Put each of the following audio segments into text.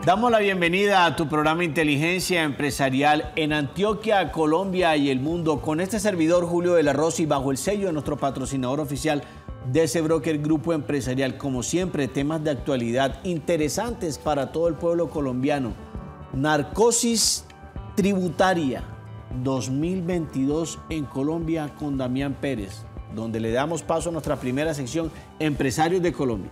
Damos la bienvenida a tu programa Inteligencia Empresarial en Antioquia, Colombia y el mundo, con este servidor Julio de la Rosa y bajo el sello de nuestro patrocinador oficial DC Broker Grupo Empresarial. Como siempre, temas de actualidad interesantes para todo el pueblo colombiano. Narcosis tributaria 2022 en Colombia con Damián Pérez, donde le damos paso a nuestra primera sección, Empresarios de Colombia.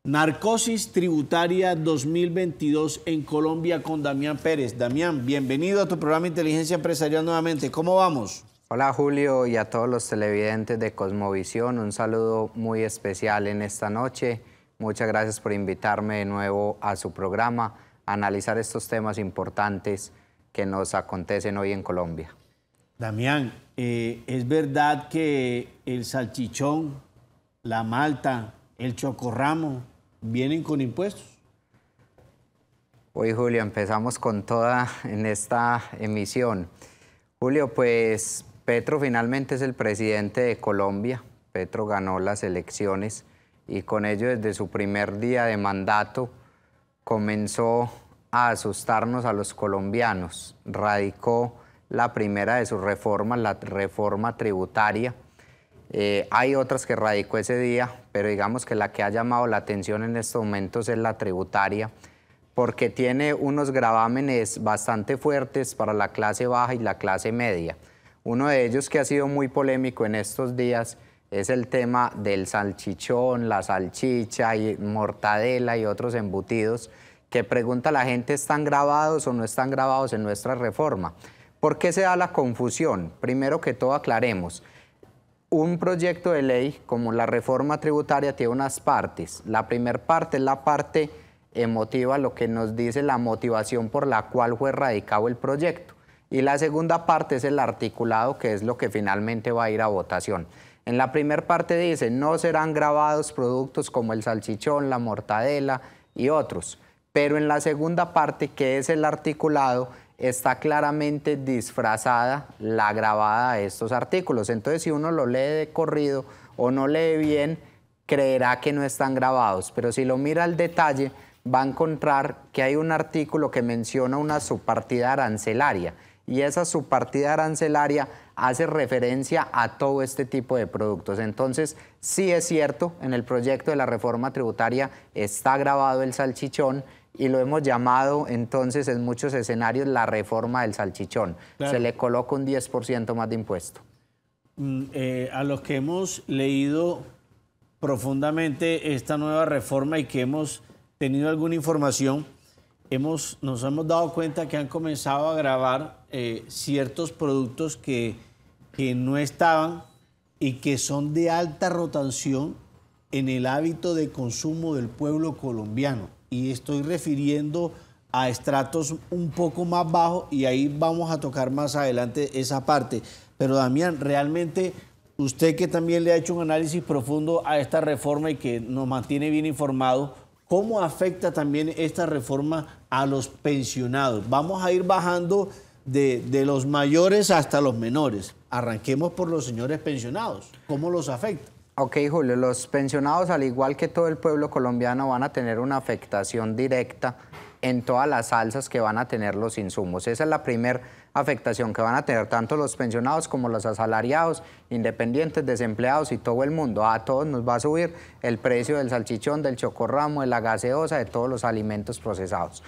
Narcosis tributaria 2022 en Colombia con Damián Pérez. Damián, bienvenido a tu programa Inteligencia Empresarial nuevamente. ¿Cómo vamos? Hola Julio y a todos los televidentes de Cosmovisión, un saludo muy especial en esta noche. Muchas gracias por invitarme de nuevo a su programa a analizar estos temas importantes que nos acontecen hoy en Colombia. Damián, ¿es verdad que el salchichón, la malta, el chocorramo vienen con impuestos? Hoy, Julio, empezamos con toda en esta emisión. Julio, pues Petro finalmente es el presidente de Colombia. Petro ganó las elecciones y con ello desde su primer día de mandato comenzó a asustarnos a los colombianos. Radicó la primera de sus reformas, la reforma tributaria. Hay otras que radicó ese día, pero digamos que la que ha llamado la atención en estos momentos es la tributaria, porque tiene unos gravámenes bastante fuertes para la clase baja y la clase media. Uno de ellos que ha sido muy polémico en estos días es el tema del salchichón, la salchicha y mortadela y otros embutidos, que pregunta la gente, ¿están grabados o no están grabados en nuestra reforma? ¿Por qué se da la confusión? Primero que todo aclaremos. Un proyecto de ley como la reforma tributaria tiene unas partes. La primera parte es la parte emotiva, lo que nos dice la motivación por la cual fue radicado el proyecto. Y la segunda parte es el articulado, que es lo que finalmente va a ir a votación. En la primera parte dice, no serán gravados productos como el salchichón, la mortadela y otros. Pero en la segunda parte, que es el articulado, está claramente disfrazada la grabada de estos artículos. Entonces, si uno lo lee de corrido o no lee bien, creerá que no están grabados. Pero si lo mira al detalle, va a encontrar que hay un artículo que menciona una subpartida arancelaria. Y esa subpartida arancelaria hace referencia a todo este tipo de productos. Entonces, sí es cierto, en el proyecto de la reforma tributaria está grabado el salchichón, y lo hemos llamado entonces en muchos escenarios la reforma del salchichón. Claro. Se le coloca un 10% más de impuesto. A los que hemos leído profundamente esta nueva reforma y que hemos tenido alguna información, nos hemos dado cuenta que han comenzado a grabar ciertos productos que no estaban y que son de alta rotación en el hábito de consumo del pueblo colombiano. Y estoy refiriendo a estratos un poco más bajos y ahí vamos a tocar más adelante esa parte. Pero Damián, realmente usted que también le ha hecho un análisis profundo a esta reforma y que nos mantiene bien informados, ¿cómo afecta también esta reforma a los pensionados? Vamos a ir bajando de los mayores hasta los menores. Arranquemos por los señores pensionados. ¿Cómo los afecta? Ok, Julio, los pensionados, al igual que todo el pueblo colombiano, van a tener una afectación directa en todas las alzas que van a tener los insumos. Esa es la primera afectación que van a tener tanto los pensionados como los asalariados, independientes, desempleados y todo el mundo. A todos nos va a subir el precio del salchichón, del chocorramo, de la gaseosa, de todos los alimentos procesados.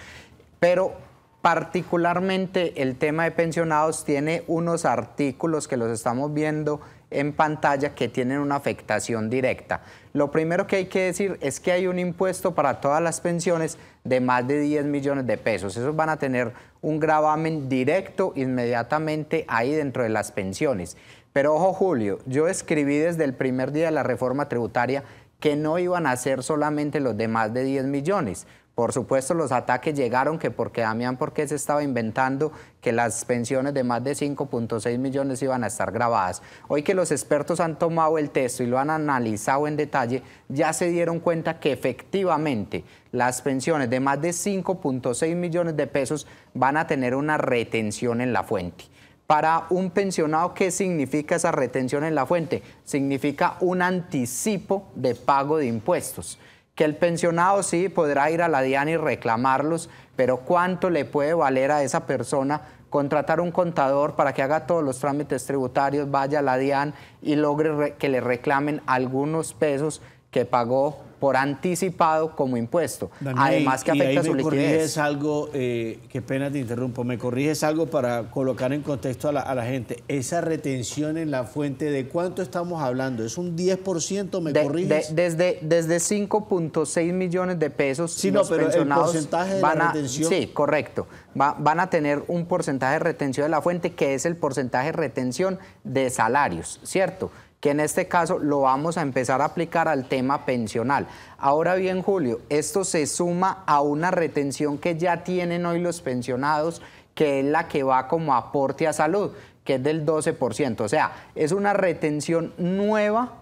Pero particularmente el tema de pensionados tiene unos artículos que los estamos viendo en pantalla que tienen una afectación directa. Lo primero que hay que decir es que hay un impuesto para todas las pensiones de más de 10 millones de pesos. Esos van a tener un gravamen directo inmediatamente ahí dentro de las pensiones. Pero ojo, Julio, yo escribí desde el primer día de la reforma tributaria que no iban a ser solamente los de más de 10 millones. Por supuesto, los ataques llegaron que porque Damián, porque se estaba inventando que las pensiones de más de 5.6 millones iban a estar grabadas. Hoy que los expertos han tomado el texto y lo han analizado en detalle, ya se dieron cuenta que efectivamente las pensiones de más de 5.6 millones de pesos van a tener una retención en la fuente. Para un pensionado, ¿qué significa esa retención en la fuente? Significa un anticipo de pago de impuestos. Que el pensionado sí podrá ir a la DIAN y reclamarlos, pero ¿cuánto le puede valer a esa persona contratar un contador para que haga todos los trámites tributarios, vaya a la DIAN y logre que le reclamen algunos pesos que pagó por anticipado como impuesto? Daniel, además que afecta su liquidez. Corriges algo, qué pena te interrumpo, me corriges algo para colocar en contexto a la gente. Esa retención en la fuente, ¿de cuánto estamos hablando? ¿Es un 10%? ¿Me corriges? Desde 5.6 millones de pesos. Sí, no, pero el porcentaje de la retención. Sí, correcto. Van a tener un porcentaje de retención de la fuente, que es el porcentaje de retención de salarios, ¿cierto? Que en este caso lo vamos a empezar a aplicar al tema pensional. Ahora bien, Julio, esto se suma a una retención que ya tienen hoy los pensionados, que es la que va como aporte a salud, que es del 12%. O sea, es una retención nueva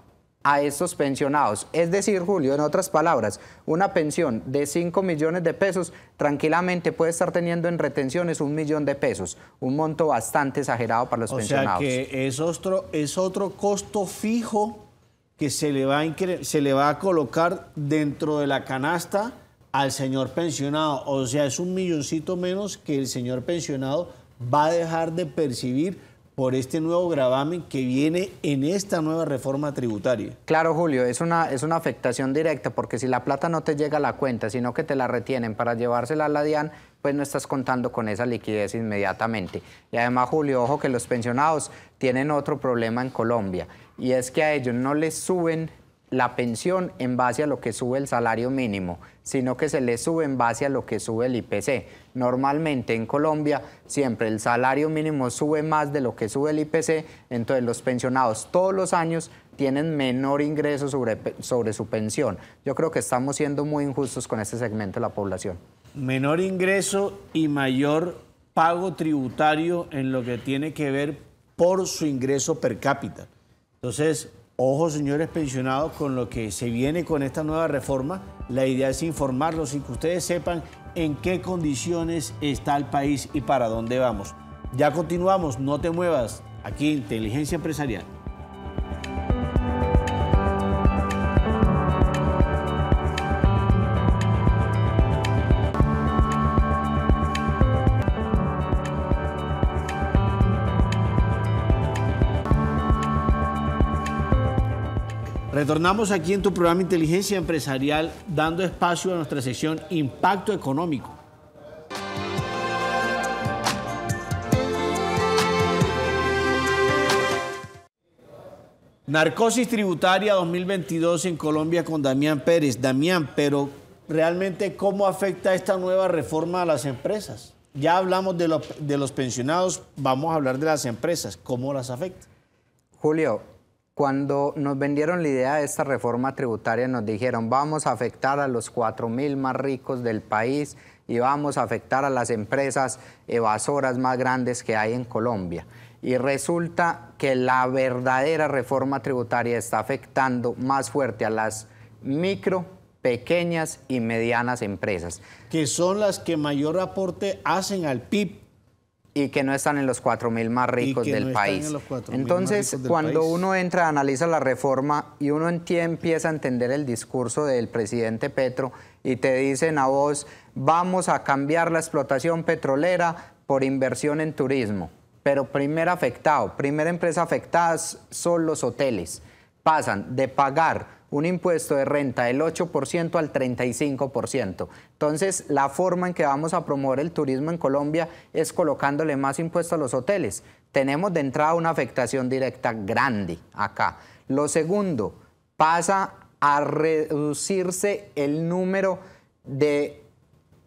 a estos pensionados. Es decir, Julio, en otras palabras, una pensión de 5 millones de pesos tranquilamente puede estar teniendo en retenciones 1 millón de pesos, un monto bastante exagerado para los pensionados. O sea que es otro costo fijo que se le va a colocar dentro de la canasta al señor pensionado. O sea, es 1 milloncito menos que el señor pensionado va a dejar de percibir por este nuevo gravamen que viene en esta nueva reforma tributaria. Claro, Julio, es una afectación directa, porque si la plata no te llega a la cuenta, sino que te la retienen para llevársela a la DIAN, pues no estás contando con esa liquidez inmediatamente. Y además, Julio, ojo que los pensionados tienen otro problema en Colombia, y es que a ellos no les suben la pensión en base a lo que sube el salario mínimo, sino que se les sube en base a lo que sube el IPC. Normalmente en Colombia siempre el salario mínimo sube más de lo que sube el IPC, entonces los pensionados todos los años tienen menor ingreso sobre su pensión. Yo creo que estamos siendo muy injustos con este segmento de la población. Menor ingreso y mayor pago tributario en lo que tiene que ver por su ingreso per cápita. Entonces, ojo, señores pensionados, con lo que se viene con esta nueva reforma. La idea es informarlos y que ustedes sepan en qué condiciones está el país y para dónde vamos. Ya continuamos, no te muevas, aquí Inteligencia Empresarial. Retornamos aquí en tu programa Inteligencia Empresarial, dando espacio a nuestra sección Impacto Económico. Narcosis tributaria 2022 en Colombia con Damián Pérez. Damián, pero realmente, ¿cómo afecta esta nueva reforma a las empresas? Ya hablamos de los pensionados, vamos a hablar de las empresas. ¿Cómo las afecta? Julio, cuando nos vendieron la idea de esta reforma tributaria, nos dijeron vamos a afectar a los 4.000 más ricos del país y vamos a afectar a las empresas evasoras más grandes que hay en Colombia. Y resulta que la verdadera reforma tributaria está afectando más fuerte a las micro, pequeñas y medianas empresas. Que son las que mayor aporte hacen al PIB. Y que no están en los 4.000 más ricos del país. Entonces, cuando uno entra, analiza la reforma y uno empieza a entender el discurso del presidente Petro y te dicen a vos, vamos a cambiar la explotación petrolera por inversión en turismo. Pero primera empresa afectada son los hoteles. Pasan de pagar un impuesto de renta del 8% al 35%. Entonces, la forma en que vamos a promover el turismo en Colombia es colocándole más impuestos a los hoteles. Tenemos de entrada una afectación directa grande acá. Lo segundo, pasa a reducirse el número de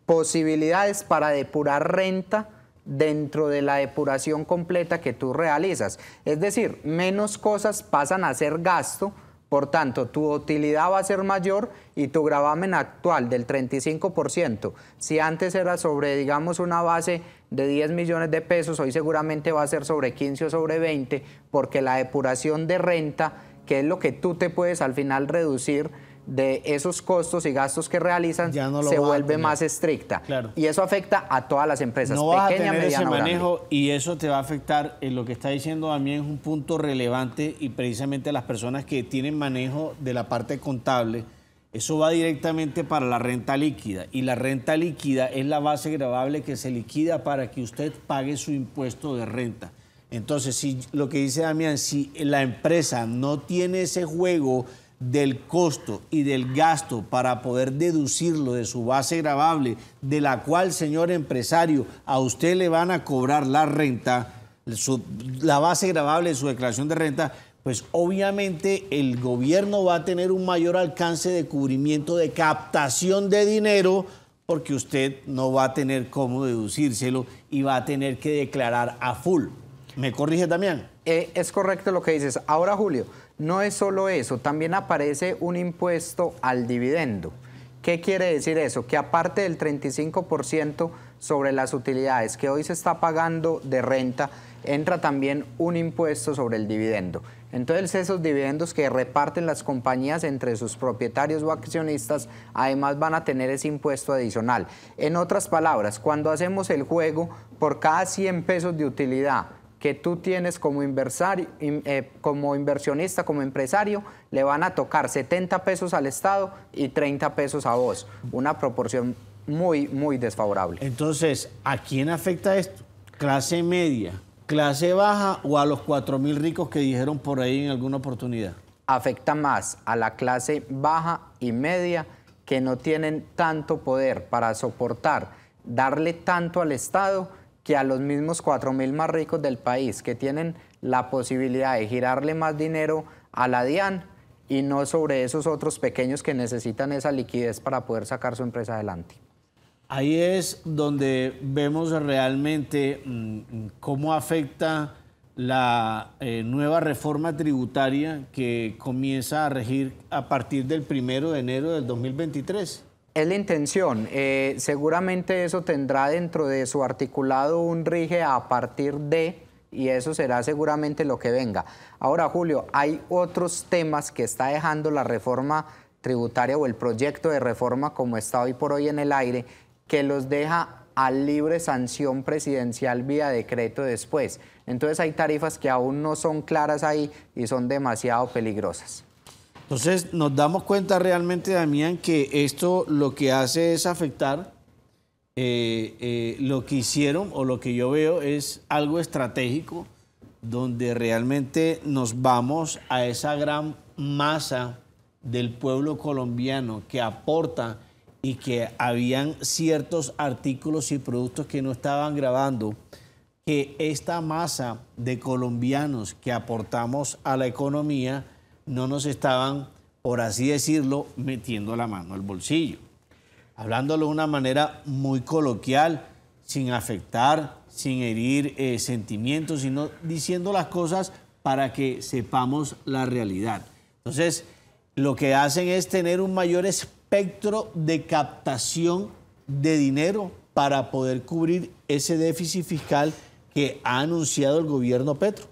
posibilidades para depurar renta dentro de la depuración completa que tú realizas. Es decir, menos cosas pasan a ser gasto. Por tanto, tu utilidad va a ser mayor y tu gravamen actual del 35%, si antes era sobre, digamos, una base de 10 millones de pesos, hoy seguramente va a ser sobre 15 o sobre 20, porque la depuración de renta, que es lo que tú te puedes al final reducir, de esos costos y gastos que realizan se vuelve más estricta. Claro. Y eso afecta a todas las empresas, no vas pequeña, a tener mediana, ese manejo grande. y eso te va a afectar. Lo que está diciendo Damián es un punto relevante y precisamente las personas que tienen manejo de la parte contable, eso va directamente para la renta líquida y la renta líquida es la base gravable que se liquida para que usted pague su impuesto de renta. Entonces, si lo que dice Damián, si la empresa no tiene ese juego del costo y del gasto para poder deducirlo de su base gravable, de la cual, señor empresario, a usted le van a cobrar la renta, la base gravable de su declaración de renta, pues obviamente el gobierno va a tener un mayor alcance de cubrimiento, de captación de dinero, porque usted no va a tener cómo deducírselo y va a tener que declarar a full. ¿Me corrige también? Es correcto lo que dices. Ahora, Julio, no es solo eso, también aparece un impuesto al dividendo. ¿Qué quiere decir eso? Que aparte del 35% sobre las utilidades que hoy se está pagando de renta, entra también un impuesto sobre el dividendo. Entonces, esos dividendos que reparten las compañías entre sus propietarios o accionistas, además van a tener ese impuesto adicional. En otras palabras, cuando hacemos el juego, por cada 100 pesos de utilidad que tú tienes como inversionista, como empresario, le van a tocar 70 pesos al Estado y 30 pesos a vos. Una proporción muy, muy desfavorable. Entonces, ¿a quién afecta esto? ¿Clase media, clase baja o a los 4.000 ricos que dijeron por ahí en alguna oportunidad? Afecta más a la clase baja y media que no tienen tanto poder para soportar, darle tanto al Estado, que a los mismos 4.000 más ricos del país, que tienen la posibilidad de girarle más dinero a la DIAN y no sobre esos otros pequeños que necesitan esa liquidez para poder sacar su empresa adelante. Ahí es donde vemos realmente cómo afecta la nueva reforma tributaria que comienza a regir a partir del 1 de enero del 2023. Es la intención. Seguramente eso tendrá dentro de su articulado un rige a partir de, y eso será seguramente lo que venga. Ahora, Julio, hay otros temas que está dejando la reforma tributaria o el proyecto de reforma como está hoy por hoy en el aire, que los deja a libre sanción presidencial vía decreto después. Entonces hay tarifas que aún no son claras ahí y son demasiado peligrosas. Entonces nos damos cuenta realmente, Damián, que esto lo que hace es afectar lo que hicieron o lo que yo veo es algo estratégico donde realmente nos vamos a esa gran masa del pueblo colombiano que aporta y que habían ciertos artículos y productos que no estaban grabando, que esta masa de colombianos que aportamos a la economía no nos estaban, por así decirlo, metiendo la mano al bolsillo. Hablándolo de una manera muy coloquial, sin afectar, sin herir sentimientos, sino diciendo las cosas para que sepamos la realidad. Entonces, lo que hacen es tener un mayor espectro de captación de dinero para poder cubrir ese déficit fiscal que ha anunciado el gobierno Petro.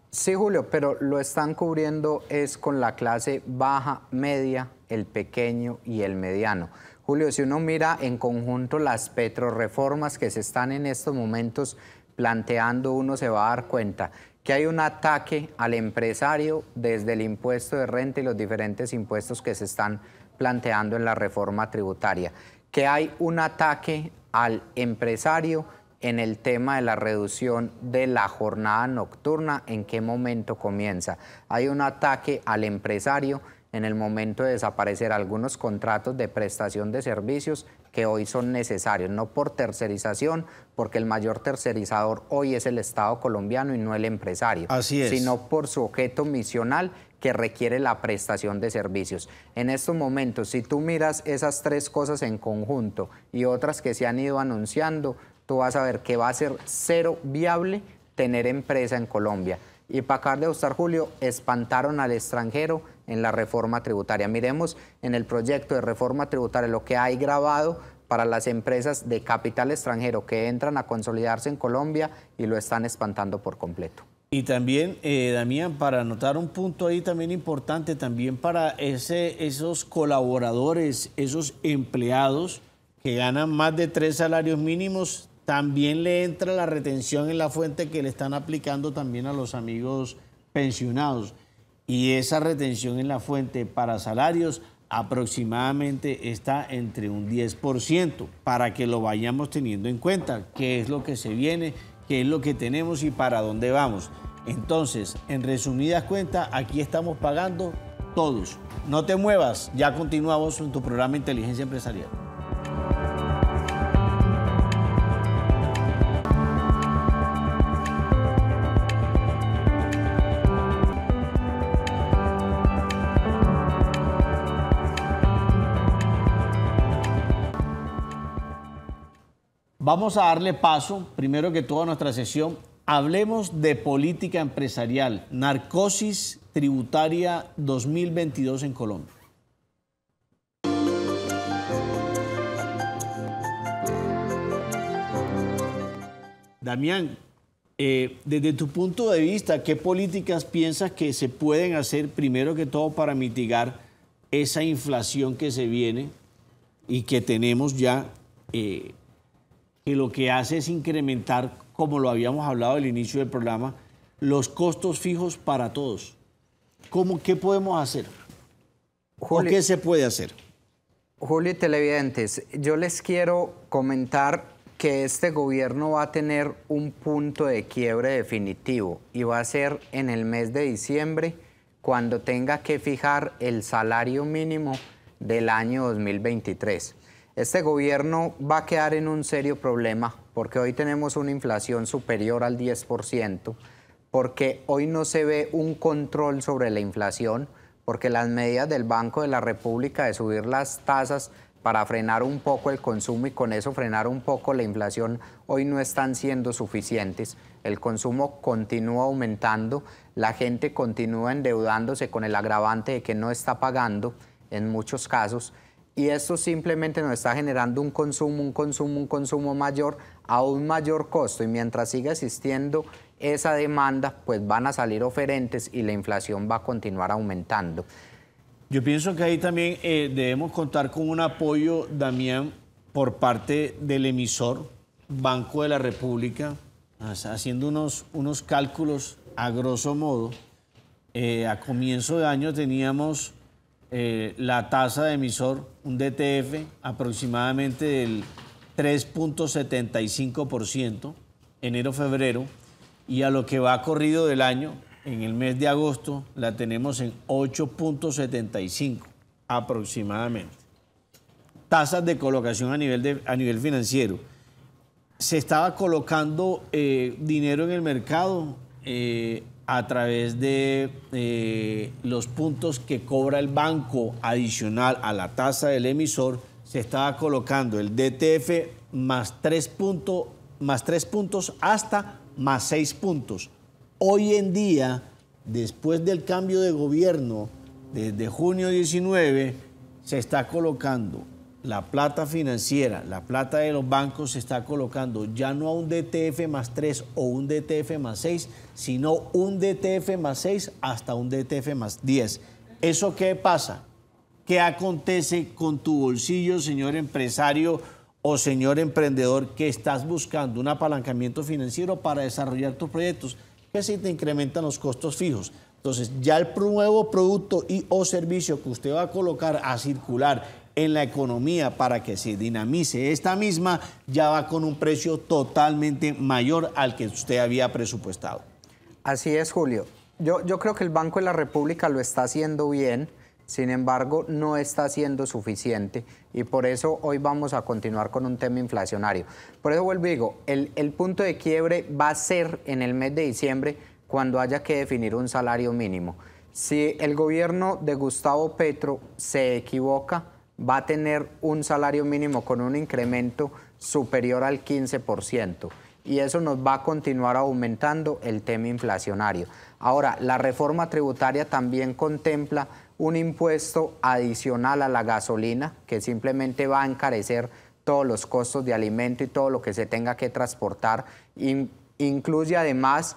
Sí, Julio, pero lo están cubriendo es con la clase baja, media, el pequeño y el mediano. Julio, si uno mira en conjunto las petrorreformas que se están en estos momentos planteando, uno se va a dar cuenta que hay un ataque al empresario desde el impuesto de renta y los diferentes impuestos que se están planteando en la reforma tributaria, que hay un ataque al empresario en el tema de la reducción de la jornada nocturna, en qué momento comienza. Hay un ataque al empresario en el momento de desaparecer algunos contratos de prestación de servicios que hoy son necesarios, no por tercerización, porque el mayor tercerizador hoy es el Estado colombiano y no el empresario, así es, sino por su objeto misional que requiere la prestación de servicios. En estos momentos, si tú miras esas tres cosas en conjunto y otras que se han ido anunciando, tú vas a ver que va a ser cero viable tener empresa en Colombia. Y para acabar de gustar, Julio, espantaron al extranjero en la reforma tributaria. Miremos en el proyecto de reforma tributaria lo que hay grabado para las empresas de capital extranjero que entran a consolidarse en Colombia y lo están espantando por completo. Y también, Damián, para anotar un punto ahí también importante, también para esos colaboradores, esos empleados que ganan más de 3 salarios mínimos, también le entra la retención en la fuente que le están aplicando también a los amigos pensionados. Y esa retención en la fuente para salarios aproximadamente está entre un 10%, para que lo vayamos teniendo en cuenta, qué es lo que se viene, qué es lo que tenemos y para dónde vamos. Entonces, en resumidas cuentas, aquí estamos pagando todos. No te muevas, ya continuamos en tu programa Inteligencia Empresarial. Vamos a darle paso, primero que todo, a nuestra sesión. Hablemos de política empresarial, narcosis tributaria 2022 en Colombia. Damián, desde tu punto de vista, ¿qué políticas piensas que se pueden hacer, primero que todo, para mitigar esa inflación que se viene y que tenemos ya, que lo que hace es incrementar, como lo habíamos hablado al inicio del programa, los costos fijos para todos? ¿Qué podemos hacer? Julio, ¿O qué se puede hacer? Julio y televidentes, yo les quiero comentar que este gobierno va a tener un punto de quiebre definitivo y va a ser en el mes de diciembre, cuando tenga que fijar el salario mínimo del año 2023. Este gobierno va a quedar en un serio problema porque hoy tenemos una inflación superior al 10%, porque hoy no se ve un control sobre la inflación, porque las medidas del Banco de la República de subir las tasas para frenar un poco el consumo y con eso frenar un poco la inflación hoy no están siendo suficientes. El consumo continúa aumentando, la gente continúa endeudándose con el agravante de que no está pagando en muchos casos. Y esto simplemente nos está generando un consumo mayor a un mayor costo. Y mientras siga existiendo esa demanda, pues van a salir oferentes y la inflación va a continuar aumentando. Yo pienso que ahí también debemos contar con un apoyo, Damián, por parte del emisor, Banco de la República, haciendo unos cálculos a grosso modo. A comienzo de año teníamos la tasa de emisor, un DTF, aproximadamente del 3.75%, enero-febrero, y a lo que va corrido del año, en el mes de agosto, la tenemos en 8.75 aproximadamente. Tasas de colocación a nivel financiero. Se estaba colocando dinero en el mercado a través de los puntos que cobra el banco adicional a la tasa del emisor. Se estaba colocando el DTF más 3 puntos hasta más 6 puntos. Hoy en día, después del cambio de gobierno, desde junio 19, se está colocando la plata financiera, la plata de los bancos se está colocando ya no a un DTF más 3 o un DTF más 6, sino un DTF más 6 hasta un DTF más 10. ¿Eso qué pasa? ¿Qué acontece con tu bolsillo, señor empresario o señor emprendedor, que estás buscando un apalancamiento financiero para desarrollar tus proyectos? Que si te incrementan los costos fijos. Entonces, ya el nuevo producto y o servicio que usted va a colocar a circular en la economía para que se dinamice esta misma, ya va con un precio totalmente mayor al que usted había presupuestado. Así es, Julio. Yo creo que el Banco de la República lo está haciendo bien, sin embargo, no está siendo suficiente y por eso hoy vamos a continuar con un tema inflacionario. Por eso vuelvo y digo, el punto de quiebre va a ser en el mes de diciembre cuando haya que definir un salario mínimo. Si el gobierno de Gustavo Petro se equivoca, va a tener un salario mínimo con un incremento superior al 15%. Y eso nos va a continuar aumentando el tema inflacionario. Ahora, la reforma tributaria también contempla un impuesto adicional a la gasolina que simplemente va a encarecer todos los costos de alimento y todo lo que se tenga que transportar. Incluye además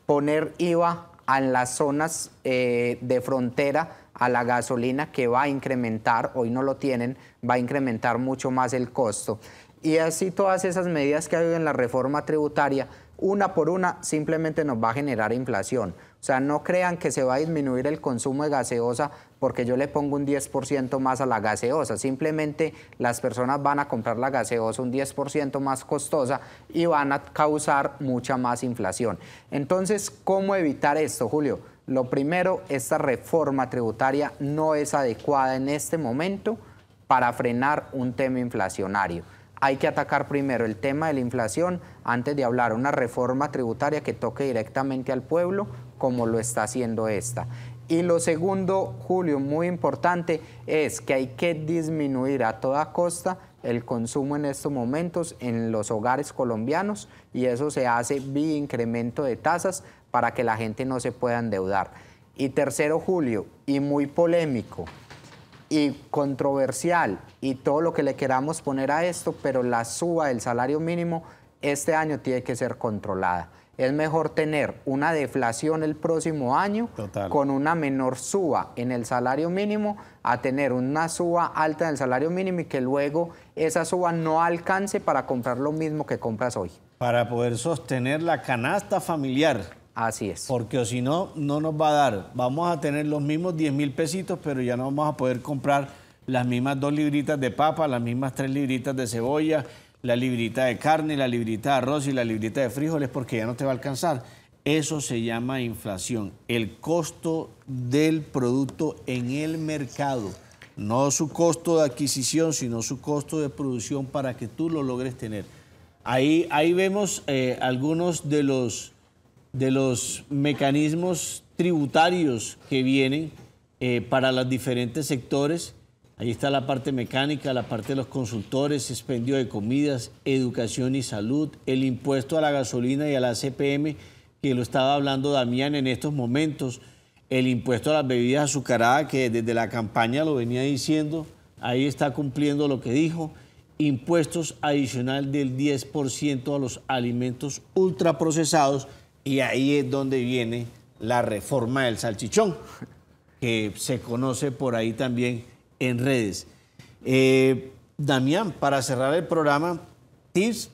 poner IVA en las zonas de frontera a la gasolina, que va a incrementar, hoy no lo tienen, va a incrementar mucho más el costo. Y así todas esas medidas que ha habido en la reforma tributaria, una por una, simplemente nos va a generar inflación. O sea, no crean que se va a disminuir el consumo de gaseosa porque yo le pongo un 10% más a la gaseosa. Simplemente las personas van a comprar la gaseosa un 10% más costosa y van a causar mucha más inflación. Entonces, ¿cómo evitar esto, Julio? Lo primero, esta reforma tributaria no es adecuada en este momento para frenar un tema inflacionario. Hay que atacar primero el tema de la inflación antes de hablar una reforma tributaria que toque directamente al pueblo, como lo está haciendo esta. Y lo segundo, Julio, muy importante, es que hay que disminuir a toda costa el consumo en estos momentos en los hogares colombianos, y eso se hace vía incremento de tasas para que la gente no se pueda endeudar. Y tercero, Julio, y muy polémico y controversial, y todo lo que le queramos poner a esto, pero la suba del salario mínimo este año tiene que ser controlada. Es mejor tener una deflación el próximo año con una menor suba en el salario mínimo a tener una suba alta en el salario mínimo y que luego esa suba no alcance para comprar lo mismo que compras hoy. Para poder sostener la canasta familiar. Así es. Porque si no, no nos va a dar. Vamos a tener los mismos 10.000 pesitos, pero ya no vamos a poder comprar las mismas 2 libritas de papa, las mismas 3 libritas de cebolla, la librita de carne, la librita de arroz y la librita de frijoles, porque ya no te va a alcanzar. Eso se llama inflación, el costo del producto en el mercado. No su costo de adquisición, sino su costo de producción para que tú lo logres tener. Ahí vemos algunos de los mecanismos tributarios que vienen para los diferentes sectores. Ahí está la parte mecánica, la parte de los consultores, expendio de comidas, educación y salud, el impuesto a la gasolina y a la CPM, que lo estaba hablando Damián en estos momentos, el impuesto a las bebidas azucaradas, que desde la campaña lo venía diciendo, ahí está cumpliendo lo que dijo, impuestos adicional del 10% a los alimentos ultraprocesados, y ahí es donde viene la reforma del salchichón, que se conoce por ahí también en redes. Damián, para cerrar el programa, tips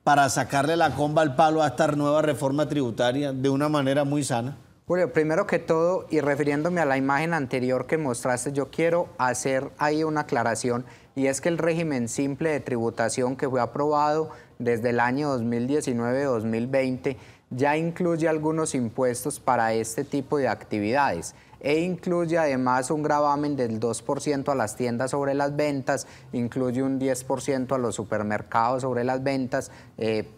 para sacarle la comba al palo a esta nueva reforma tributaria de una manera muy sana. Julio, primero que todo, y refiriéndome a la imagen anterior que mostraste, yo quiero hacer ahí una aclaración, y es que el régimen simple de tributación que fue aprobado desde el año 2019-2020 ya incluye algunos impuestos para este tipo de actividades, e incluye además un gravamen del 2% a las tiendas sobre las ventas, incluye un 10% a los supermercados sobre las ventas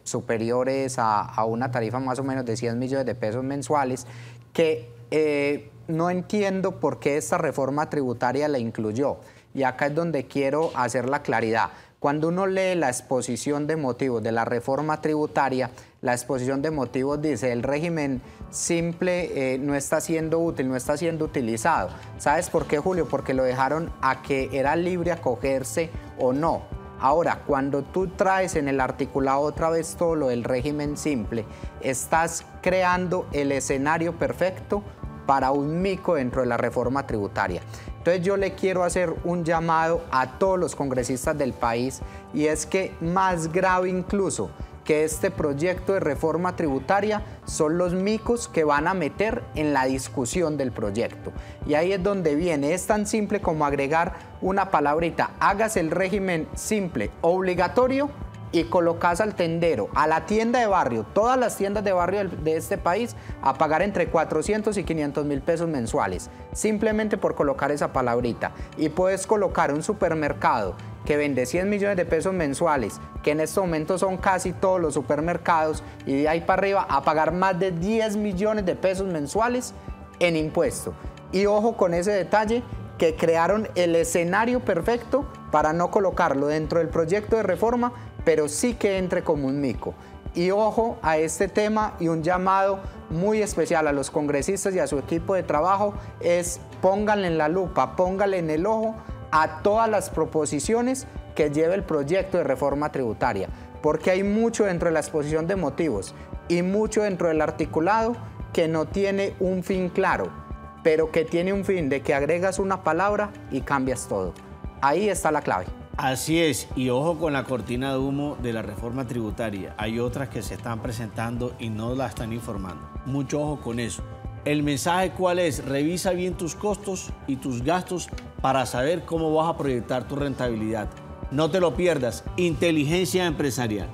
superiores a una tarifa más o menos de 100 millones de pesos mensuales, que no entiendo por qué esta reforma tributaria la incluyó. Y acá es donde quiero hacer la claridad. Cuando uno lee la exposición de motivos de la reforma tributaria, la exposición de motivos dice el régimen simple no está siendo útil, no está siendo utilizado. ¿Sabes por qué, Julio? Porque lo dejaron a que era libre acogerse o no. Ahora, cuando tú traes en el articulado otra vez todo lo del régimen simple, estás creando el escenario perfecto para un mico dentro de la reforma tributaria. Entonces yo le quiero hacer un llamado a todos los congresistas del país, y es que más grave incluso que este proyecto de reforma tributaria son los micos que van a meter en la discusión del proyecto. Y ahí es donde viene, es tan simple como agregar una palabrita: hágase el régimen simple obligatorio y colocas al tendero, a la tienda de barrio, todas las tiendas de barrio de este país, a pagar entre 400 y 500 mil pesos mensuales, simplemente por colocar esa palabrita. Y puedes colocar un supermercado que vende 100 millones de pesos mensuales, que en este momento son casi todos los supermercados, y de ahí para arriba a pagar más de 10 millones de pesos mensuales en impuesto. Y ojo con ese detalle, que crearon el escenario perfecto para no colocarlo dentro del proyecto de reforma, pero sí que entre como un mico. Y ojo a este tema, y un llamado muy especial a los congresistas y a su equipo de trabajo es: pónganle en la lupa, pónganle en el ojo a todas las proposiciones que lleve el proyecto de reforma tributaria, porque hay mucho dentro de la exposición de motivos y mucho dentro del articulado que no tiene un fin claro, pero que tiene un fin de que agregas una palabra y cambias todo. Ahí está la clave. Así es, y ojo con la cortina de humo de la reforma tributaria. Hay otras que se están presentando y no la están informando. Mucho ojo con eso. El mensaje, ¿cuál es? Revisa bien tus costos y tus gastos para saber cómo vas a proyectar tu rentabilidad. No te lo pierdas. Inteligencia empresarial.